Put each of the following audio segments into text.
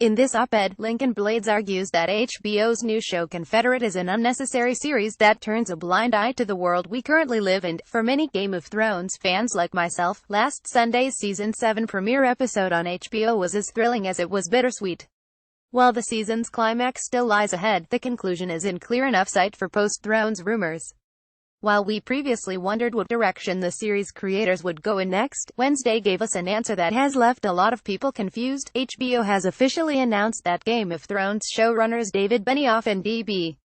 In this op-ed, Lincoln Blades argues that HBO's new show Confederate is an unnecessary series that turns a blind eye to the world we currently live in. For many Game of Thrones fans like myself, last Sunday's Season 7 premiere episode on HBO was as thrilling as it was bittersweet. While the season's climax still lies ahead, the conclusion is in clear enough sight for post-Thrones rumors. While we previously wondered what direction the series creators would go in next, Wednesday gave us an answer that has left a lot of people confused. HBO has officially announced that Game of Thrones showrunners David Benioff and D.B.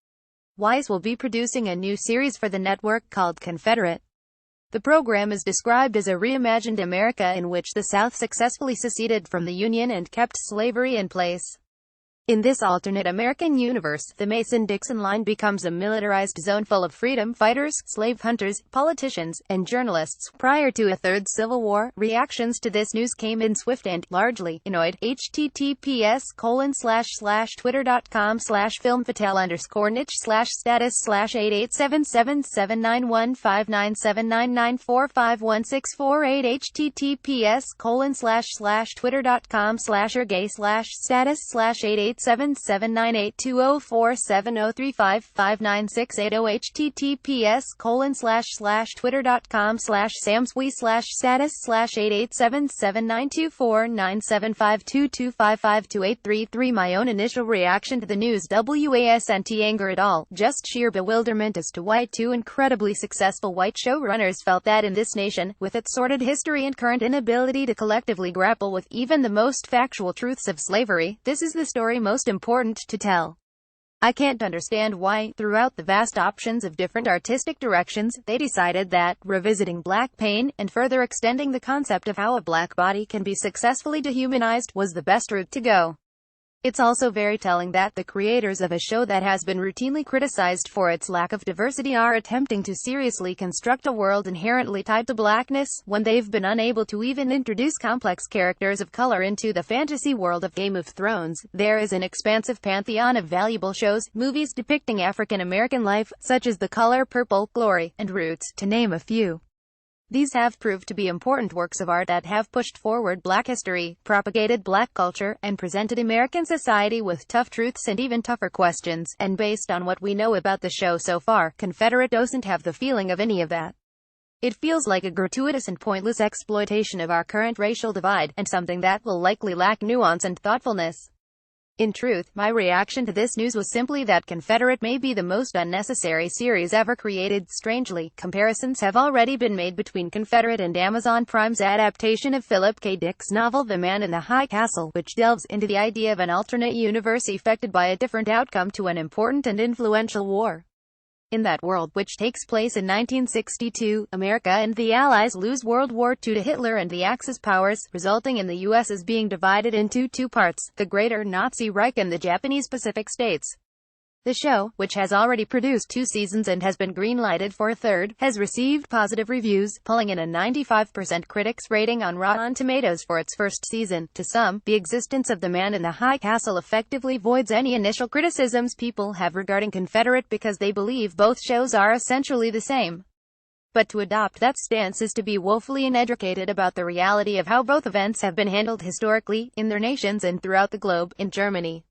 Weiss will be producing a new series for the network called Confederate. The program is described as a reimagined America in which the South successfully seceded from the Union and kept slavery in place. In this alternate American universe, the Mason-Dixon line becomes a militarized zone full of freedom fighters, slave hunters, politicians, and journalists. Prior to a third civil war, reactions to this news came in swift and, largely, annoyed. https://twitter.com/filmfatale_status/887779159799451648 https://8877982047035596808TTPS://87792497522552833 My own initial reaction to the news wasn't anger at all, just sheer bewilderment as to why two incredibly successful white showrunners felt that in this nation, with its sordid history and current inability to collectively grapple with even the most factual truths of slavery, this is the story most important to tell. I can't understand why, throughout the vast options of different artistic directions, they decided that revisiting black pain, and further extending the concept of how a black body can be successfully dehumanized, was the best route to go. It's also very telling that the creators of a show that has been routinely criticized for its lack of diversity are attempting to seriously construct a world inherently tied to blackness, when they've been unable to even introduce complex characters of color into the fantasy world of Game of Thrones. There is an expansive pantheon of valuable shows, movies depicting African American life, such as The Color Purple, Glory, and Roots, to name a few. These have proved to be important works of art that have pushed forward black history, propagated black culture, and presented American society with tough truths and even tougher questions. And based on what we know about the show so far, Confederate doesn't have the feeling of any of that. It feels like a gratuitous and pointless exploitation of our current racial divide, and something that will likely lack nuance and thoughtfulness. In truth, my reaction to this news was simply that Confederate may be the most unnecessary series ever created. Strangely, comparisons have already been made between Confederate and Amazon Prime's adaptation of Philip K. Dick's novel The Man in the High Castle, which delves into the idea of an alternate universe affected by a different outcome to an important and influential war. In that world, which takes place in 1962, America and the Allies lose World War II to Hitler and the Axis powers, resulting in the U.S. as being divided into two parts, the Greater Nazi Reich and the Japanese Pacific States. The show, which has already produced 2 seasons and has been green-lighted for a third, has received positive reviews, pulling in a 95% critics rating on Rotten Tomatoes for its first season. To some, the existence of The Man in the High Castle effectively voids any initial criticisms people have regarding Confederate because they believe both shows are essentially the same. But to adopt that stance is to be woefully uneducated about the reality of how both events have been handled historically, in their nations and throughout the globe. In Germany,